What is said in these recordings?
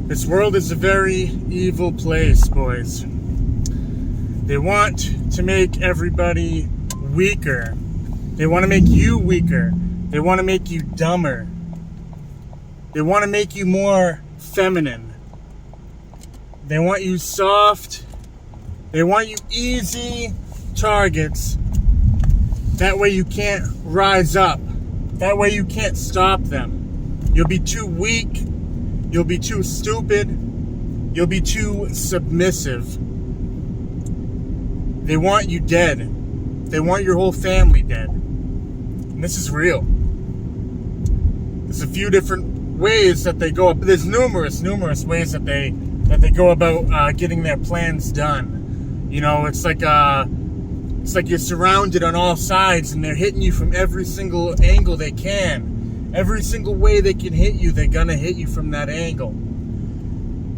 This world is a very evil place, boys. They want to make everybody weaker. They want to make you weaker. They want to make you dumber. They want to make you more feminine. They want you soft. They want you easy targets. That way you can't rise up. That way you can't stop them. You'll be too weak. You'll be too stupid. You'll be too submissive. They want you dead. They want your whole family dead. And this is real. There's a few different ways that they go up. There's numerous ways that they go about getting their plans done. You know, it's like you're surrounded on all sides and they're hitting you from every single angle they can. Every single way they can hit you, they're gonna hit you from that angle.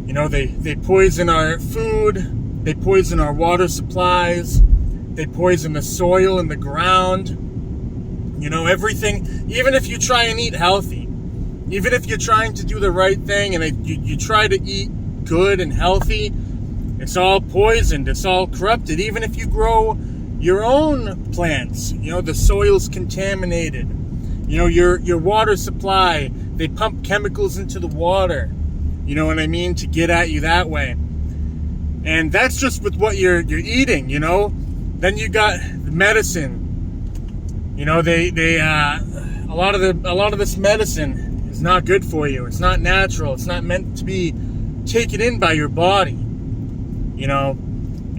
You know, they poison our food, they poison our water supplies, they poison the soil and the ground. You know, everything. Even if you try and eat healthy, even if you're trying to do the right thing and you try to eat good and healthy, it's all poisoned, it's all corrupted. Even if you grow your own plants, you know, the soil's contaminated. You know, your water supply, they pump chemicals into the water, you know what I mean, to get at you that way. And that's just with what you're eating, you know. Then you got the medicine. You know, a lot of this medicine is not good for you. It's not natural. It's not meant to be taken in by your body, you know.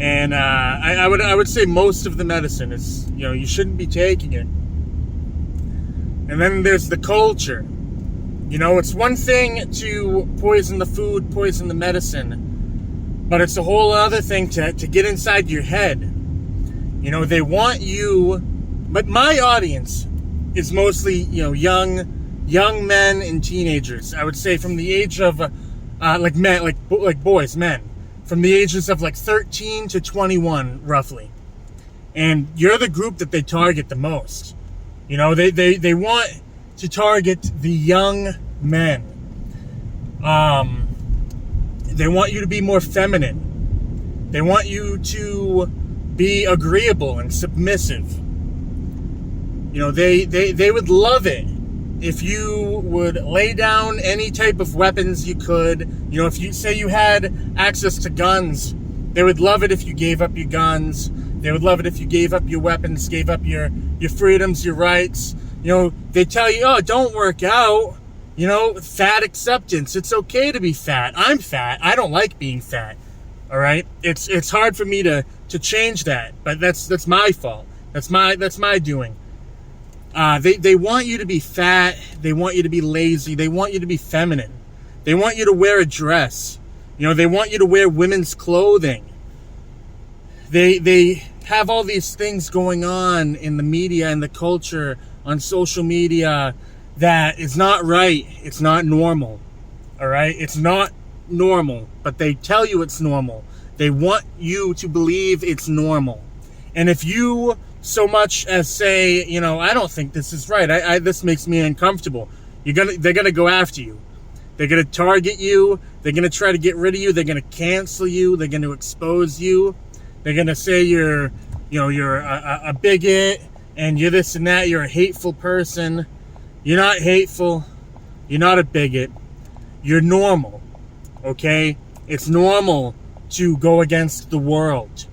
And I would say most of the medicine is, you know, you shouldn't be taking it. And then there's the culture. You know, it's one thing to poison the food, poison the medicine, but it's a whole other thing to get inside your head. You know, they want you, but my audience is mostly, you know, young men and teenagers. I would say from the age of, like boys, men, from the ages of like 13 to 21, roughly. And you're the group that they target the most. You know, they want to target the young men. They want you to be more feminine. They want you to be agreeable and submissive. You know, they would love it if you would lay down any type of weapons you could. You know, if you say you had access to guns, they would love it if you gave up your guns. They would love it if you gave up your weapons, gave up your freedoms, your rights. You know, they tell you, oh, don't work out. You know, fat acceptance. It's okay to be fat. I'm fat. I don't like being fat. All right? It's hard for me to change that, but that's my fault. That's my doing. They want you to be fat. They want you to be lazy. They want you to be feminine. They want you to wear a dress. You know, they want you to wear women's clothing. They have all these things going on in the media and the culture on social media that is not right. It's not normal. All right? It's not normal, but they tell you it's normal. They want you to believe it's normal. And if you so much as say, you know, I don't think this is right. This makes me uncomfortable. They're gonna go after you. They're gonna target you. They're gonna try to get rid of you. They're gonna cancel you. They're gonna expose you. They're gonna say you're a bigot and you're this and that. You're a hateful person. You're not hateful. You're not a bigot. You're normal. Okay? It's normal to go against the world.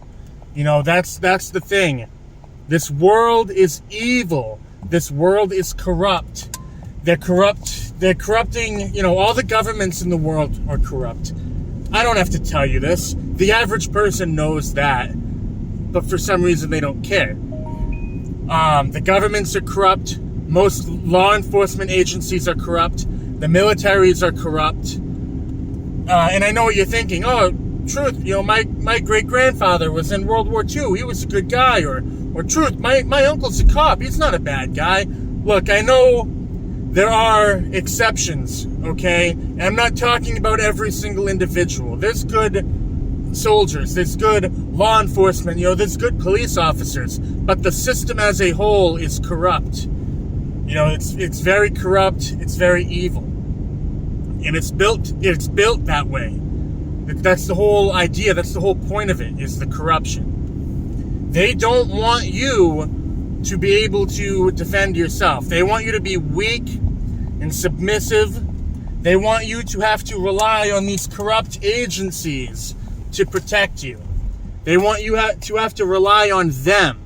You know, that's the thing. This world is evil. This world is corrupt. They're corrupting, you know, all the governments in the world are corrupt. I don't have to tell you this. The average person knows that. But for some reason they don't care. The governments are corrupt. Most law enforcement agencies are corrupt. The militaries are corrupt. And I know what you're thinking. Oh, truth, you know, my great-grandfather was in World War II. He was a good guy. Or truth, my uncle's a cop. He's not a bad guy. Look, I know there are exceptions, okay? And I'm not talking about every single individual. There's good soldiers. There's good law enforcement. You know, there's good police officers. But the system as a whole is corrupt. You know, it's very corrupt. It's very evil. And it's built that way. That's the whole idea. That's the whole point of it, is the corruption. They don't want you to be able to defend yourself. They want you to be weak and submissive. They want you to have to rely on these corrupt agencies to protect you. They want you to have to rely on them.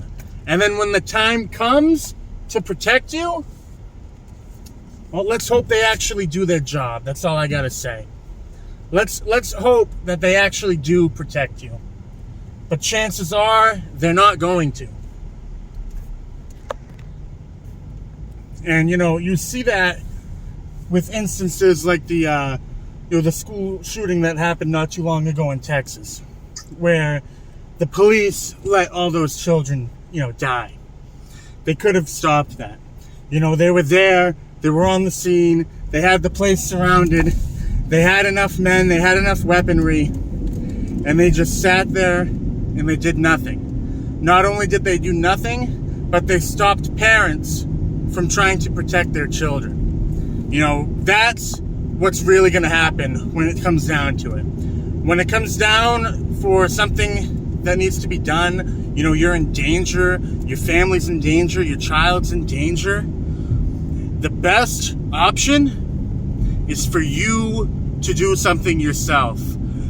And then when the time comes to protect you, well, let's hope they actually do their job. That's all I gotta say. Let's hope that they actually do protect you. But chances are they're not going to. And you see that with instances like the school shooting that happened not too long ago in Texas, where the police let all those children, die. They could have stopped that. They were there, they were on the scene, they had the place surrounded, they had enough men, they had enough weaponry, and they just sat there and they did nothing. Not only did they do nothing, but they stopped parents from trying to protect their children. That's what's really going to happen when it comes down to it. When it comes down for something that needs to be done, you're in danger, your family's in danger, your child's in danger, the best option is for you to do something yourself,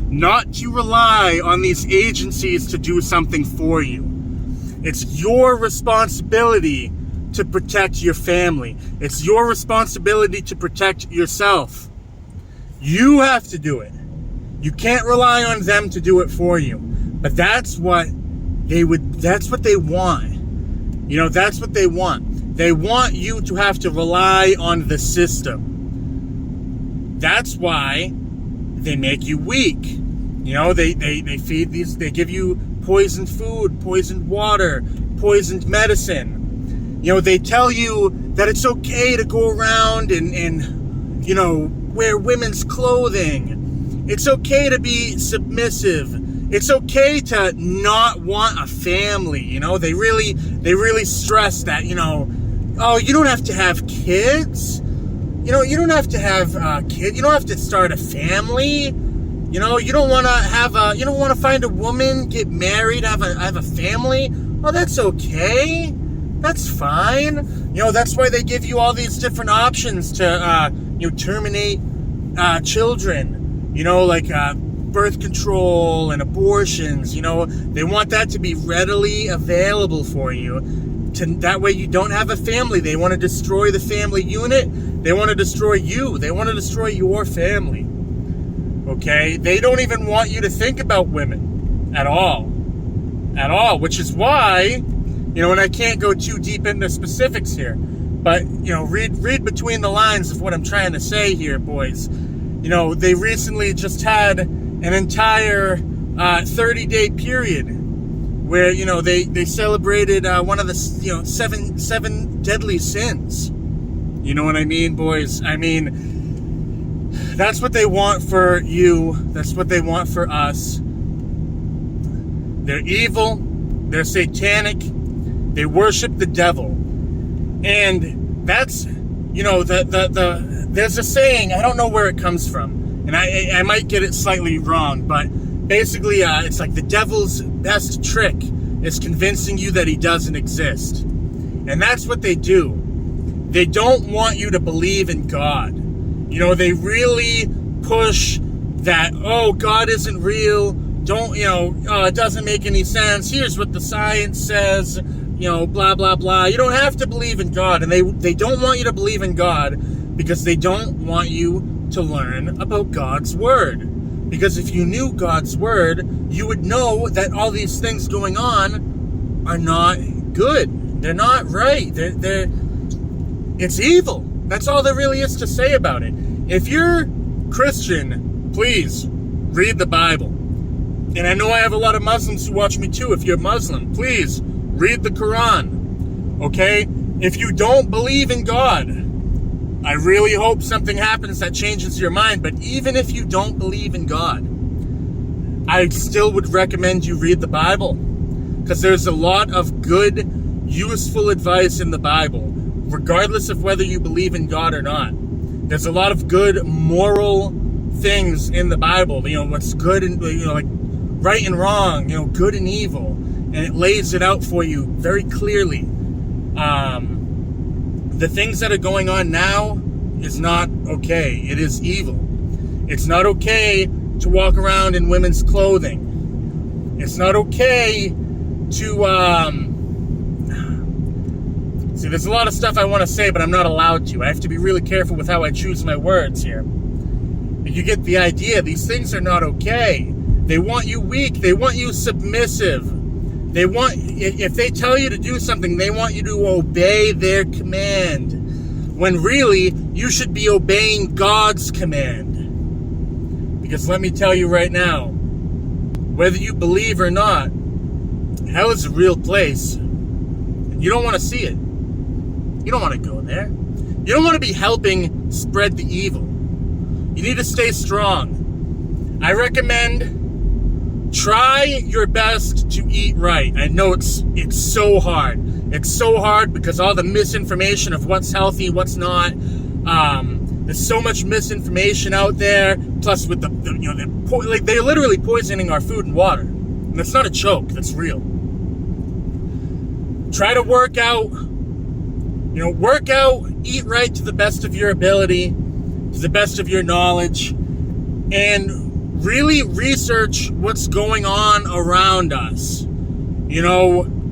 not to rely on these agencies to do something for you. It's your responsibility to protect your family. It's your responsibility to protect yourself. You have to do it. You can't rely on them to do it for you. But that's what they want. That's what they want. They want you to have to rely on the system. That's why they make you weak. They feed these, they give you poisoned food, poisoned water, poisoned medicine. They tell you that it's okay to go around and wear women's clothing. It's okay to be submissive. It's okay to not want a family. They really stress that, oh, you don't have to have kids. You don't have to have kids. You don't have to start a family. You don't want to find a woman, get married, have a family. Oh, that's okay. That's fine. That's why they give you all these different options to terminate children. Like birth control and abortions. They want that to be readily available for you. That way you don't have a family. They want to destroy the family unit. They want to destroy you. They want to destroy your family. Okay? They don't even want you to think about women at all. At all. Which is why, and I can't go too deep into specifics here, but, read between the lines of what I'm trying to say here, boys. They recently just had an entire 30-day period where, they celebrated one of the, seven deadly sins. You know what I mean, boys? I mean, that's what they want for you. That's what they want for us. They're evil. They're satanic. They worship the devil. And that's, there's a saying, I don't know where it comes from, and I might get it slightly wrong, but basically it's like the devil's best trick is convincing you that he doesn't exist. And that's what they do. They don't want you to believe in God. They really push that, oh, God isn't real. Don't, it doesn't make any sense. Here's what the science says. Blah, blah, blah. You don't have to believe in God. And they don't want you to believe in God because they don't want you to learn about God's Word. Because if you knew God's Word, you would know that all these things going on are not good. They're not right. It's evil. That's all there really is to say about it. If you're Christian, please read the Bible. And I know I have a lot of Muslims who watch me too. If you're Muslim, please read the Quran, okay? If you don't believe in God, I really hope something happens that changes your mind. But even if you don't believe in God, I still would recommend you read the Bible. Because there's a lot of good, useful advice in the Bible, regardless of whether you believe in God or not. There's a lot of good moral things in the Bible. What's good and like right and wrong. Good and evil, and it lays it out for you very clearly. The things that are going on now is not okay. It is evil. It's not okay to walk around in women's clothing. It's not okay to see, there's a lot of stuff I want to say, but I'm not allowed to. I have to be really careful with how I choose my words here. You get the idea. These things are not okay. They want you weak. They want you submissive. If they tell you to do something, they want you to obey their command. When really, you should be obeying God's command. Because let me tell you right now, whether you believe or not, hell is a real place. And you don't want to see it. You don't want to go there. You don't want to be helping spread the evil. You need to stay strong. I recommend try your best to eat right. I know it's so hard. It's so hard because all the misinformation of what's healthy, what's not. There's so much misinformation out there. Plus, with they're literally poisoning our food and water. And that's not a joke. That's real. Try to work out. Work out, eat right to the best of your ability, to the best of your knowledge, and really research what's going on around us.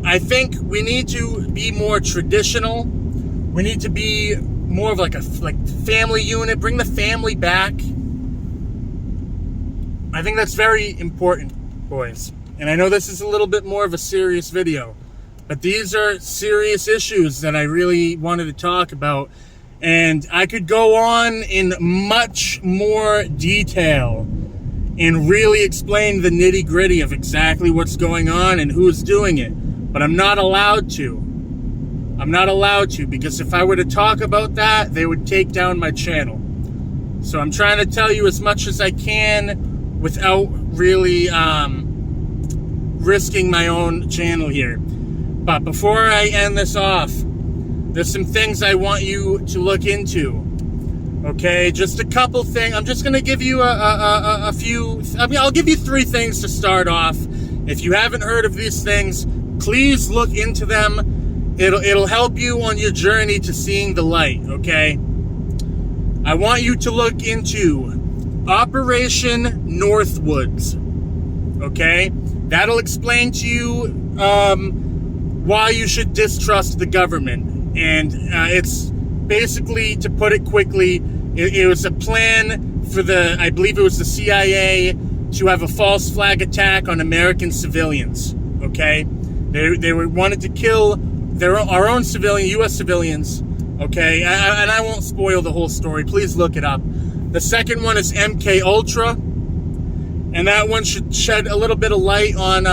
I think we need to be more traditional. We need to be more of like a family unit, bring the family back. I think that's very important, boys. And I know this is a little bit more of a serious video, but these are serious issues that I really wanted to talk about. And I could go on in much more detail and really explain the nitty-gritty of exactly what's going on and who's doing it. But I'm not allowed to. I'm not allowed to, because if I were to talk about that, they would take down my channel. So I'm trying to tell you as much as I can without really risking my own channel here. But before I end this off, there's some things I want you to look into. Okay, just a couple things. I'm just going to give you a few. I'll give you 3 things to start off. If you haven't heard of these things, please look into them. It'll help you on your journey to seeing the light, okay? I want you to look into Operation Northwoods, okay? That'll explain to you why you should distrust the government. And it's basically, to put it quickly, it was a plan for I believe it was the CIA to have a false flag attack on American civilians, okay? They wanted to kill our own U.S. civilians, okay? And I won't spoil the whole story. Please look it up. The second one is MK Ultra, and that one should shed a little bit of light on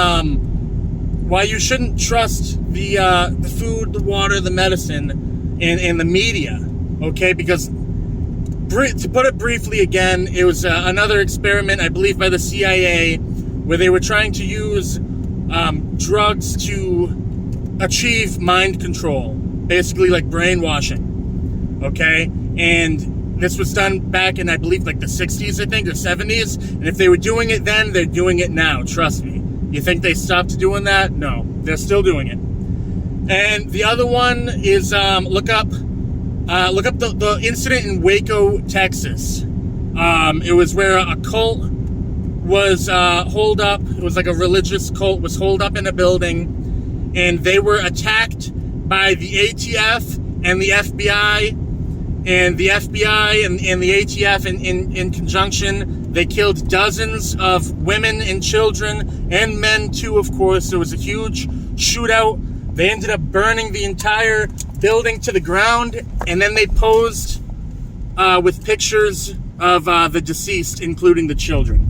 why you shouldn't trust the food, the water, the medicine, and the media, okay? Because to put it briefly again, it was another experiment, I believe, by the CIA, where they were trying to use drugs to achieve mind control, basically like brainwashing, okay? And this was done back in, I believe, like the 60s, I think, or 70s. And if they were doing it then, they're doing it now, trust me. You think they stopped doing that? No, they're still doing it. And the other one is look up the incident in Waco, Texas. It was where a cult was holed up. It was like a religious cult was holed up in a building, and they were attacked by the ATF and the FBI. And the FBI and the ATF in conjunction, they killed dozens of women and children, and men too, of course. There was a huge shootout. They ended up burning the entire building to the ground, and then they posed with pictures of the deceased, including the children.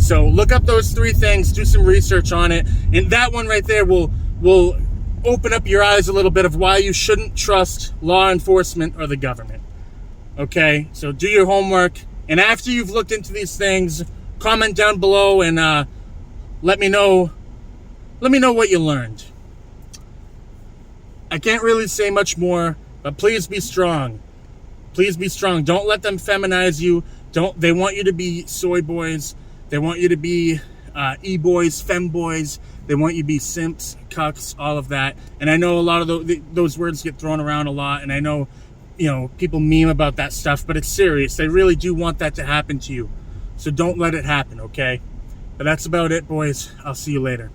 So look up those 3 things, do some research on it, and that one right there will open up your eyes a little bit of why you shouldn't trust law enforcement or the government. Okay, so do your homework, and after you've looked into these things, comment down below and let me know what you learned. I can't really say much more, but please be strong. Please be strong. Don't let them feminize you. They want you to be soy boys. They want you to be e-boys, femboys. They want you to be simps, cucks, all of that. And I know a lot of those words get thrown around a lot, and I know, people meme about that stuff, but it's serious. They really do want that to happen to you. So don't let it happen, okay? But that's about it, boys. I'll see you later.